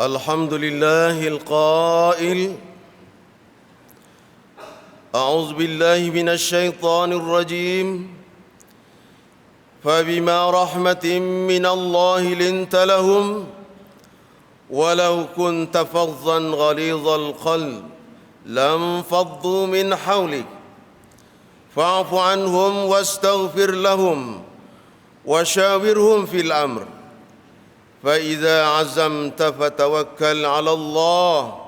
الحمد لله القائل أعوذ بالله من الشيطان الرجيم فبما رحمة من الله لنت لهم ولو كنت فظا غليظ القلب لانفضوا من حولك فاعف عنهم واستغفر لهم وشاورهم في الأمر فإذا عزمت فتوكل على الله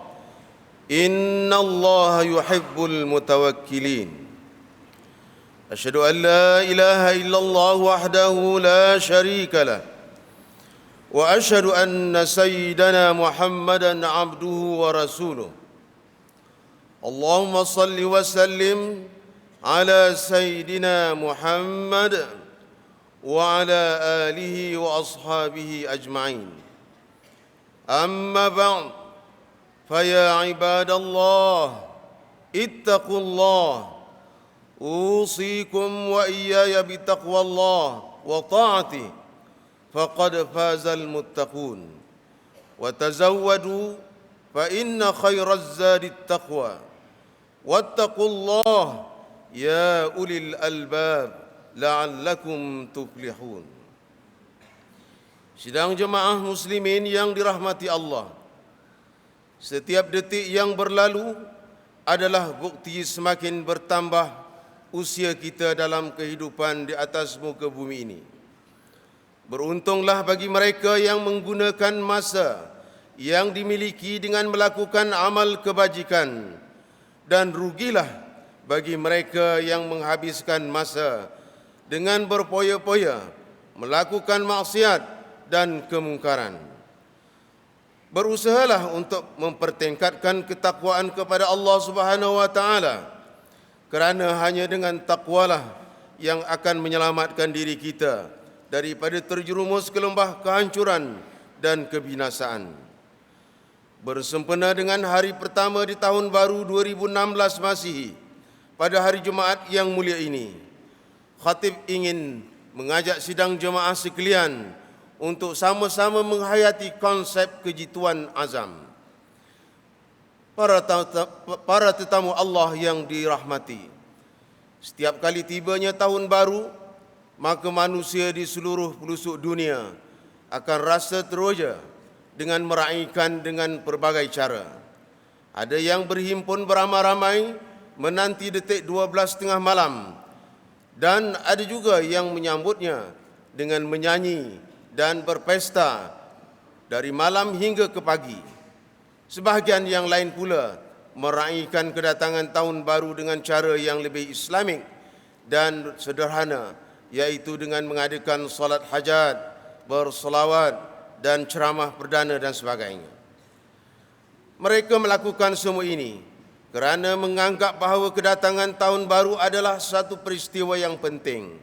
إن الله يحب المتوكلين أشهد أن لا إله إلا الله وحده لا شريك له وأشهد أن سيدنا محمدًا عبده ورسوله اللهم صل وسلم على سيدنا محمد وعلى آله وأصحابه أجمعين أما بعد فيا عباد الله اتقوا الله أوصيكم وإياي بتقوى الله وطاعته فقد فاز المتقون وتزودوا فإن خير الزاد التقوى واتقوا الله يا أولي الألباب la'allakum tuflihun. Sidang jemaah muslimin yang dirahmati Allah, setiap detik yang berlalu adalah bukti semakin bertambah usia kita dalam kehidupan di atas muka bumi ini. Beruntunglah bagi mereka yang menggunakan masa yang dimiliki dengan melakukan amal kebajikan, dan rugilah bagi mereka yang menghabiskan masa dengan berpoya-poya melakukan maksiat dan kemungkaran. Berusahalah untuk mempertingkatkan ketakwaan kepada Allah Subhanahu wa taala, kerana hanya dengan takwalah yang akan menyelamatkan diri kita daripada terjerumus ke lembah kehancuran dan kebinasaan. Bersempena dengan hari pertama di tahun baru 2016 Masihi, pada hari Jumaat yang mulia ini, khatib ingin mengajak sidang jemaah sekalian untuk sama-sama menghayati konsep kejituan azam. Para tetamu Allah yang dirahmati, setiap kali tibanya tahun baru, maka manusia di seluruh pelosok dunia akan rasa teroja dengan meraihkan dengan pelbagai cara. Ada yang berhimpun beramai-ramai menanti detik 12 tengah malam, dan ada juga yang menyambutnya dengan menyanyi dan berpesta dari malam hingga ke pagi. Sebahagian yang lain pula meraihkan kedatangan tahun baru dengan cara yang lebih Islamik dan sederhana, iaitu dengan mengadakan solat hajat, bersolawat dan ceramah perdana dan sebagainya. Mereka melakukan semua ini kerana menganggap bahawa kedatangan tahun baru adalah satu peristiwa yang penting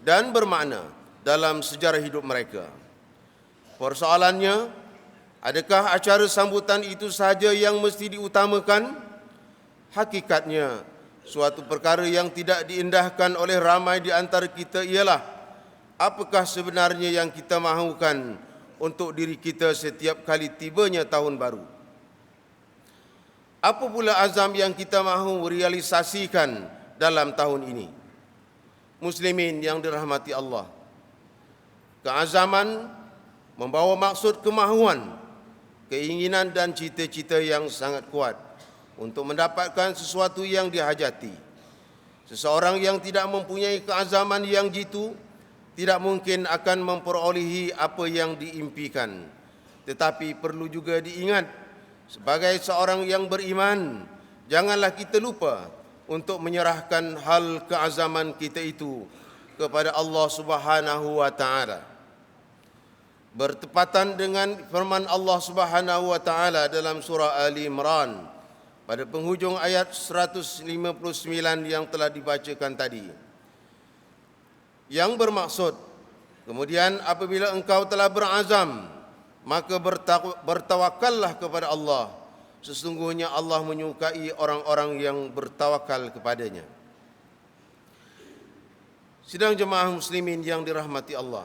dan bermakna dalam sejarah hidup mereka. Persoalannya, adakah acara sambutan itu sahaja yang mesti diutamakan? Hakikatnya, suatu perkara yang tidak diindahkan oleh ramai di antara kita ialah apakah sebenarnya yang kita mahukan untuk diri kita setiap kali tibanya tahun baru. Apa pula azam yang kita mahu realisasikan dalam tahun ini? Muslimin yang dirahmati Allah, keazaman membawa maksud kemahuan, keinginan dan cita-cita yang sangat kuat untuk mendapatkan sesuatu yang dihajati. Seseorang yang tidak mempunyai keazaman yang jitu tidak mungkin akan memperolehi apa yang diimpikan. Tetapi perlu juga diingat, sebagai seorang yang beriman, janganlah kita lupa untuk menyerahkan hal keazaman kita itu kepada Allah Subhanahu wa taala. Bertepatan dengan firman Allah Subhanahu wa taala dalam surah Ali Imran pada penghujung ayat 159 yang telah dibacakan tadi, yang bermaksud, kemudian apabila engkau telah berazam, maka bertawakallah kepada Allah. Sesungguhnya Allah menyukai orang-orang yang bertawakal kepadanya. Sidang jemaah muslimin yang dirahmati Allah,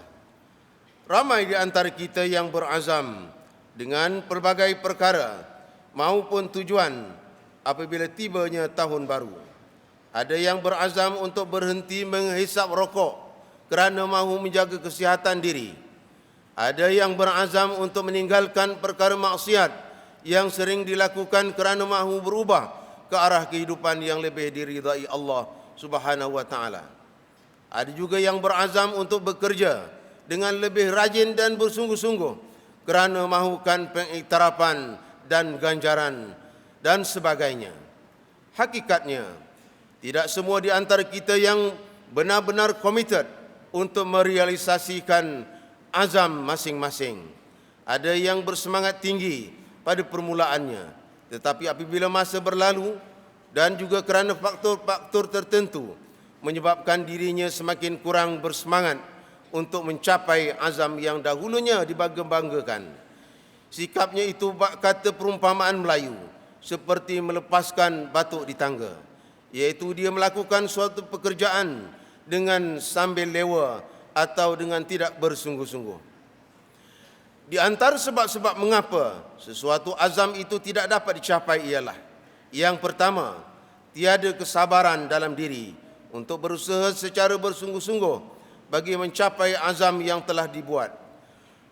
ramai di antara kita yang berazam dengan pelbagai perkara maupun tujuan apabila tibanya tahun baru. Ada yang berazam untuk berhenti menghisap rokok kerana mahu menjaga kesihatan diri. Ada yang berazam untuk meninggalkan perkara maksiat yang sering dilakukan kerana mahu berubah ke arah kehidupan yang lebih diridai Allah Subhanahu wa taala. Ada juga yang berazam untuk bekerja dengan lebih rajin dan bersungguh-sungguh kerana mahukan pengiktirafan dan ganjaran dan sebagainya. Hakikatnya, tidak semua di antara kita yang benar-benar komited untuk merealisasikan azam masing-masing. Ada yang bersemangat tinggi pada permulaannya, tetapi apabila masa berlalu dan juga kerana faktor-faktor tertentu menyebabkan dirinya semakin kurang bersemangat untuk mencapai azam yang dahulunya dibangga-banggakan. Sikapnya itu bak kata perumpamaan Melayu, seperti melepaskan batuk di tangga, iaitu dia melakukan suatu pekerjaan dengan sambil lewa atau dengan tidak bersungguh-sungguh. Di antara sebab-sebab mengapa sesuatu azam itu tidak dapat dicapai ialah: yang pertama, tiada kesabaran dalam diri untuk berusaha secara bersungguh-sungguh bagi mencapai azam yang telah dibuat.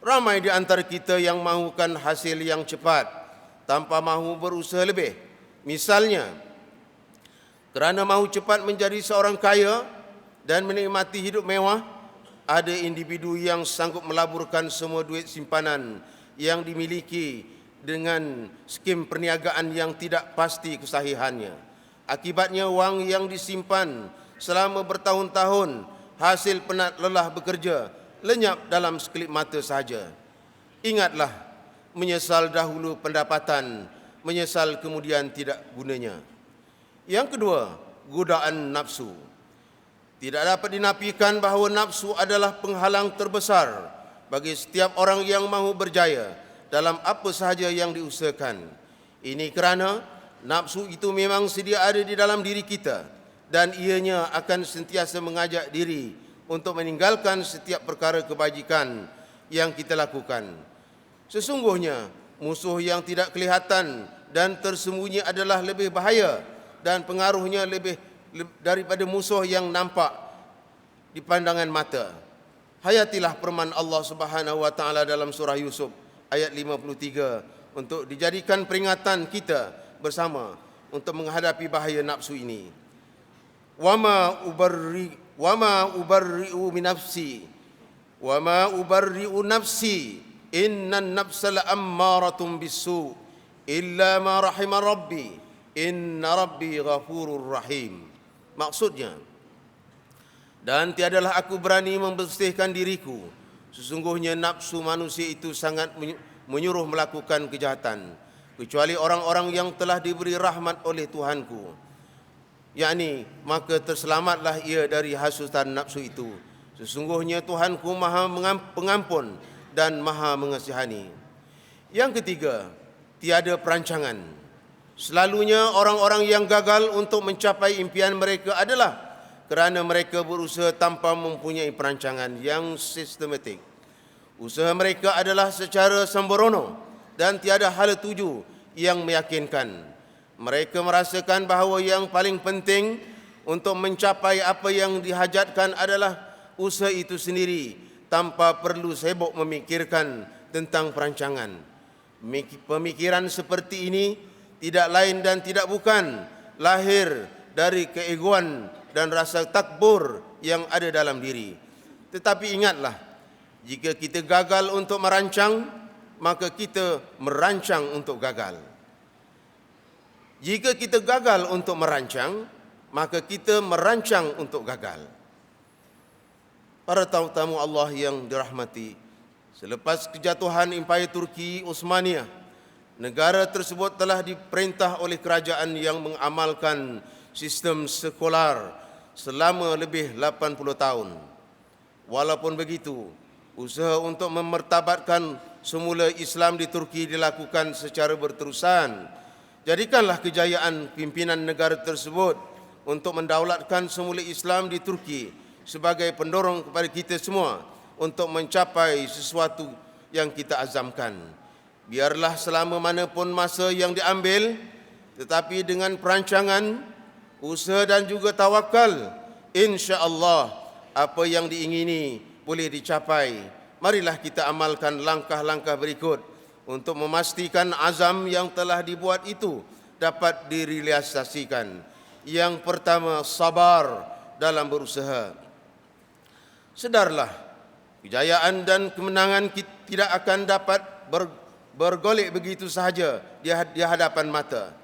Ramai di antara kita yang mahukan hasil yang cepat tanpa mahu berusaha lebih. Misalnya, kerana mahu cepat menjadi seorang kaya dan menikmati hidup mewah, ada individu yang sanggup melaburkan semua duit simpanan yang dimiliki dengan skim perniagaan yang tidak pasti kesahihannya. Akibatnya wang yang disimpan selama bertahun-tahun hasil penat lelah bekerja lenyap dalam sekelip mata sahaja. Ingatlah, menyesal dahulu pendapatan, menyesal kemudian tidak gunanya. Yang kedua, godaan nafsu. Tidak dapat dinafikan bahawa nafsu adalah penghalang terbesar bagi setiap orang yang mahu berjaya dalam apa sahaja yang diusahakan. Ini kerana nafsu itu memang sedia ada di dalam diri kita dan ianya akan sentiasa mengajak diri untuk meninggalkan setiap perkara kebajikan yang kita lakukan. Sesungguhnya, musuh yang tidak kelihatan dan tersembunyi adalah lebih bahaya dan pengaruhnya lebih daripada musuh yang nampak di pandangan mata. Hayatilah firman Allah Subhanahu wa taala dalam surah Yusuf ayat 53 untuk dijadikan peringatan kita bersama untuk menghadapi bahaya nafsu ini. Wama ubarri'u min nafsi wama ubarri'u nafsi innan nafsa la'ammaratun bisu illa ma rahima rabbi inna rabbi ghafurur rahim. Maksudnya, dan tiadalah aku berani membersihkan diriku, sesungguhnya nafsu manusia itu sangat menyuruh melakukan kejahatan, kecuali orang-orang yang telah diberi rahmat oleh Tuhanku, yakni maka terselamatlah ia dari hasutan nafsu itu. Sesungguhnya Tuhanku Maha Pengampun dan Maha Mengasihani. Yang ketiga, tiada perancangan. Selalunya orang-orang yang gagal untuk mencapai impian mereka adalah kerana mereka berusaha tanpa mempunyai perancangan yang sistematik. Usaha mereka adalah secara sembrono dan tiada hala tuju yang meyakinkan. Mereka merasakan bahawa yang paling penting untuk mencapai apa yang dihajatkan adalah usaha itu sendiri tanpa perlu sibuk memikirkan tentang perancangan. Pemikiran seperti ini tidak lain dan tidak bukan lahir dari keegoan dan rasa takbur yang ada dalam diri. Tetapi ingatlah, jika kita gagal untuk merancang, maka kita merancang untuk gagal. Jika kita gagal untuk merancang, maka kita merancang untuk gagal. Para tamu-tamu Allah yang dirahmati, selepas kejatuhan Imperium Turki Utsmaniyah, negara tersebut telah diperintah oleh kerajaan yang mengamalkan sistem sekular selama lebih 80 tahun. Walaupun begitu, usaha untuk memertabatkan semula Islam di Turki dilakukan secara berterusan. Jadikanlah kejayaan pimpinan negara tersebut untuk mendaulatkan semula Islam di Turki sebagai pendorong kepada kita semua untuk mencapai sesuatu yang kita azamkan. Biarlah selama mana pun masa yang diambil, tetapi dengan perancangan, usaha dan juga tawakal, insya-Allah apa yang diingini boleh dicapai. Marilah kita amalkan langkah-langkah berikut untuk memastikan azam yang telah dibuat itu dapat direalisasikan. Yang pertama, sabar dalam berusaha. Sedarlah, kejayaan dan kemenangan tidak akan dapat bergolek begitu sahaja di hadapan mata.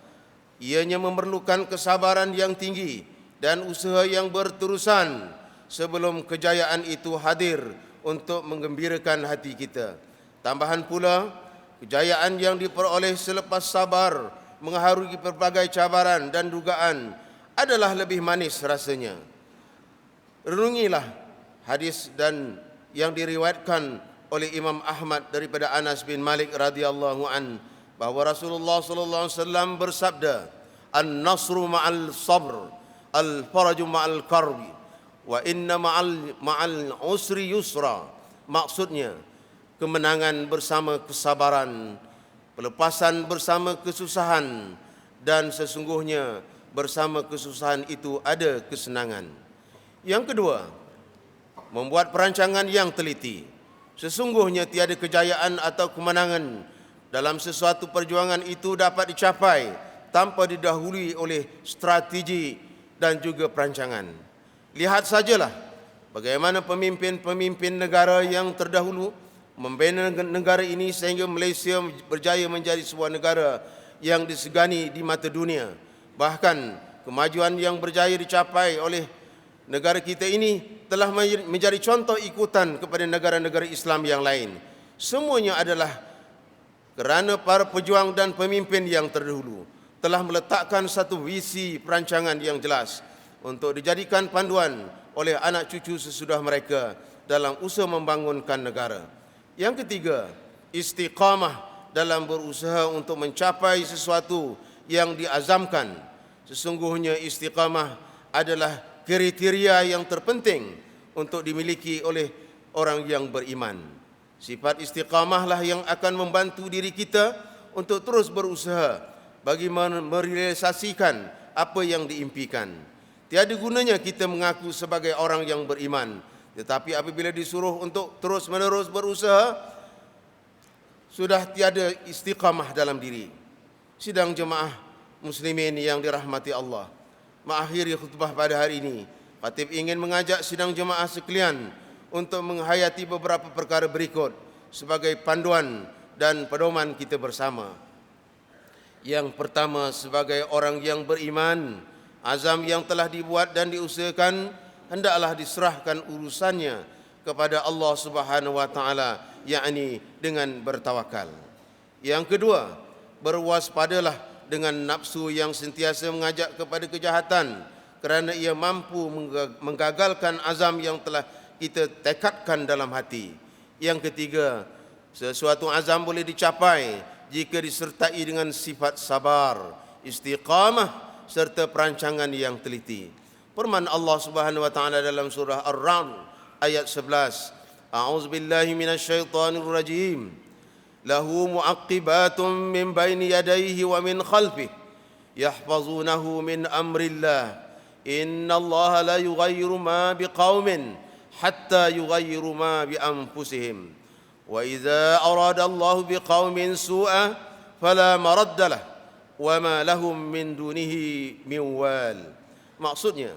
Ianya memerlukan kesabaran yang tinggi dan usaha yang berterusan sebelum kejayaan itu hadir untuk menggembirakan hati kita. Tambahan pula, kejayaan yang diperoleh selepas sabar mengharungi berbagai cabaran dan dugaan adalah lebih manis rasanya. Renungilah hadis dan yang diriwayatkan oleh Imam Ahmad daripada Anas bin Malik radhiyallahu an bahwa Rasulullah sallallahu alaihi wasallam bersabda, "An-nasru ma'al sabr, al-faraju ma'al karbi, wa inna ma'al usri yusra." Maksudnya, kemenangan bersama kesabaran, pelepasan bersama kesusahan, dan sesungguhnya bersama kesusahan itu ada kesenangan. Yang kedua, membuat perancangan yang teliti. Sesungguhnya tiada kejayaan atau kemenangan dalam sesuatu perjuangan itu dapat dicapai tanpa didahului oleh strategi dan juga perancangan. Lihat sajalah bagaimana pemimpin-pemimpin negara yang terdahulu membina negara ini sehingga Malaysia berjaya menjadi sebuah negara yang disegani di mata dunia. Bahkan kemajuan yang berjaya dicapai oleh negara kita ini telah menjadi contoh ikutan kepada negara-negara Islam yang lain. Semuanya adalah kerana para pejuang dan pemimpin yang terdahulu telah meletakkan satu visi perancangan yang jelas untuk dijadikan panduan oleh anak cucu sesudah mereka dalam usaha membangunkan negara. Yang ketiga, istiqamah dalam berusaha untuk mencapai sesuatu yang diazamkan. Sesungguhnya istiqamah adalah kriteria yang terpenting untuk dimiliki oleh orang yang beriman. Sifat istiqamahlah yang akan membantu diri kita untuk terus berusaha bagi merealisasikan apa yang diimpikan. Tiada gunanya kita mengaku sebagai orang yang beriman, tetapi apabila disuruh untuk terus-menerus berusaha, sudah tiada istiqamah dalam diri. Sidang jemaah muslimin yang dirahmati Allah, mengakhiri khutbah pada hari ini, Khatib ingin mengajak sidang jemaah sekalian untuk menghayati beberapa perkara berikut sebagai panduan dan pedoman kita bersama. Yang pertama, sebagai orang yang beriman, azam yang telah dibuat dan diusahakan hendaklah diserahkan urusannya kepada Allah Subhanahu wa taala, yakni dengan bertawakal. Yang kedua, berwaspadalah dengan nafsu yang sentiasa mengajak kepada kejahatan kerana ia mampu menggagalkan azam yang telah kita tekadkan dalam hati. Yang ketiga, sesuatu azam boleh dicapai jika disertai dengan sifat sabar, istiqamah serta perancangan yang teliti. Firman Allah Subhanahu wa taala dalam surah Ar-Ra'd ayat 11, A'udzubillahi minasyaitonir rajim. Lahu mu'aqqibatun min baini yadayhi wa min khalfihi yahfazunahu min amrillah. Innallaha la yughayyiru ma biqaumin hatta yughayyiru ma bi anfusihim. Wa idza arada Allahu biqaumin su'a fala maradda lahu wa ma lahum min dunihi min wal. Maksudnya,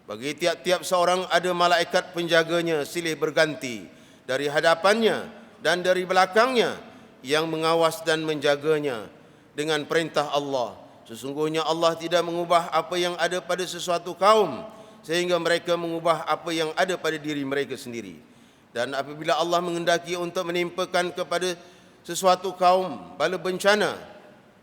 bagi tiap-tiap seorang ada malaikat penjaganya silih berganti dari hadapannya dan dari belakangnya yang mengawas dan menjaganya dengan perintah Allah. Sesungguhnya Allah tidak mengubah apa yang ada pada sesuatu kaum sehingga mereka mengubah apa yang ada pada diri mereka sendiri. Dan apabila Allah menghendaki untuk menimpakan kepada sesuatu kaum bala bencana,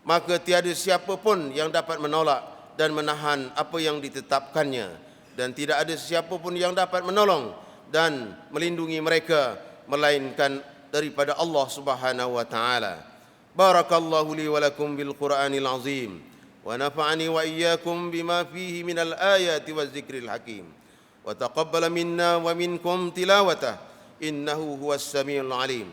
maka tiada siapa pun yang dapat menolak dan menahan apa yang ditetapkannya, dan tidak ada siapa pun yang dapat menolong dan melindungi mereka melainkan daripada Allah Subhanahu wa taala. Barakallahu li wa lakum bil Qur'anil azim wa nafa'ani wa iyyakum bima fihi minal ayati waz zikril hakim wa taqabbala minna wa minkum tilawatah innahu huwas samiul alim.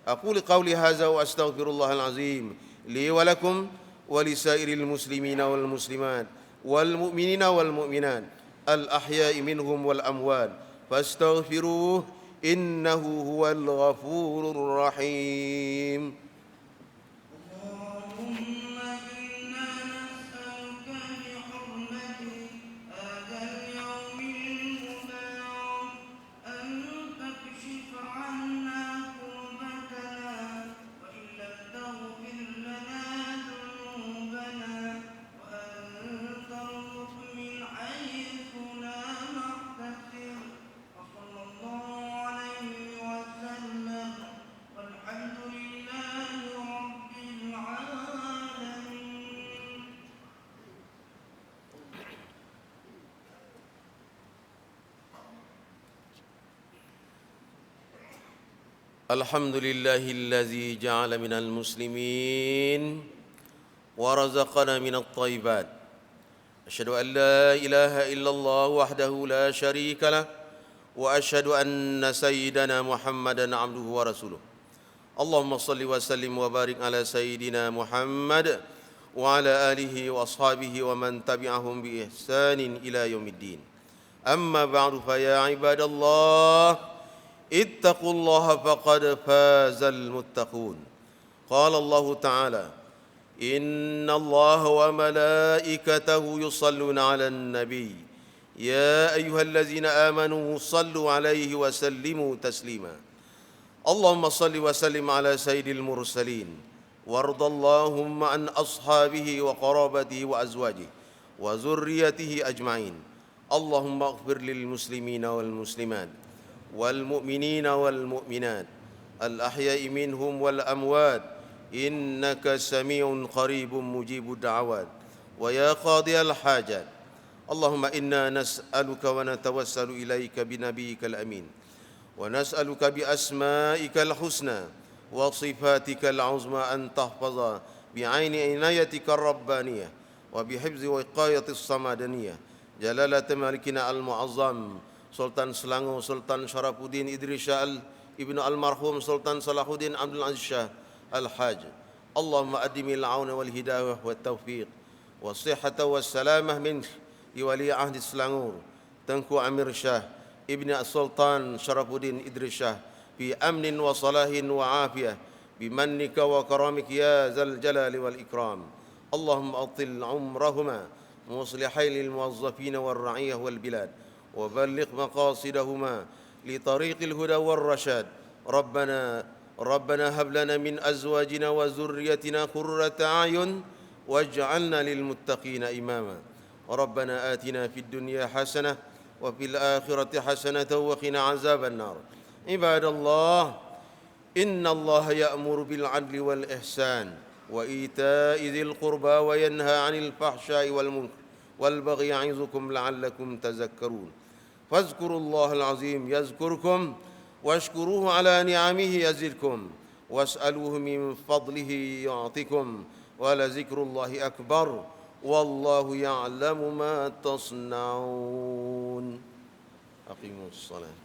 أقول قولي هذا وأستغفر الله العظيم لي ولكم ولسائر المسلمين والمسلمات والمؤمنين والمؤمنات الأحياء منهم والأموات فاستغفروه إنه هو الغفور الرحيم. الحمد لله الذي جعل من المسلمين ورزقنا من الطيبات. أشهد أن لا إله إلا الله وحده لا شريك له وأشهد أن سيدنا محمدا عبده ورسوله. اللهم صل وسلم وبارك على سيدنا محمد وعلى آله وأصحابه ومن تبعهم بإحسان إلى يوم الدين. أما بعد فيا عباد الله اتقوا الله فقد فاز المتقون. قال الله تعالى: إن الله وملائكته يصلون على النبي يا أيها الذين آمنوا صلوا عليه وسلموا تسليما. اللهم صل وسلم على سيد المرسلين وارض اللهم عن أصحابه وقرابته وأزواجه وذريته أجمعين. اللهم اغفر للمسلمين والمسلمات والمؤمنين والمؤمنات الأحياء منهم والأموات إنك سميع قريب مجيب الدعوات ويا قاضي الحاجات. اللهم إنا نسألك ونتوسل إليك بنبيك الأمين ونسألك بأسمائك الحسنى وصفاتك العظمى أن تحفظ بعين عنايتك الربانية وبحفظ وقاية الصمدانية جلالة مالكنا المعظم Sultan Selangor Sultan Syarafuddin Idris Shah Ibnu Almarhum Sultan Salahuddin Abdul Aziz Shah Al-Haj. Allahumma adimil auna wal hidayah wat taufiq was sihhata was salamah min wali ahdi Selangor Tengku Amir Shah Ibnu Sultan Syarafuddin Idris Shah bi amnin wa salahin wa afiyah bimannika wa karamik ya zal jalali wal ikram. Allahumma atil umrahuma muslihail lil muwazzafin wal ra'iyah wal bilad وبلغ مقاصدهما لطريق الهدى والرشاد. ربنا هب لنا من أزواجنا وذريتنا قرة أعين واجعلنا للمتقين إماما. ربنا آتنا في الدنيا حسنة وفي الآخرة حسنة وقنا عذاب النار. عباد الله إن الله يأمر بالعدل والإحسان وإيتاء ذي القربى وينهى عن الفحشاء والمنكر والبغي يعظكم لعلكم تذكرون. فاذكروا الله العظيم يذكركم واشكروه على نعمه يزدكم واسألوه من فضله يعطكم ولذكر الله أكبر والله يعلم ما تصنعون. أقيموا الصلاة.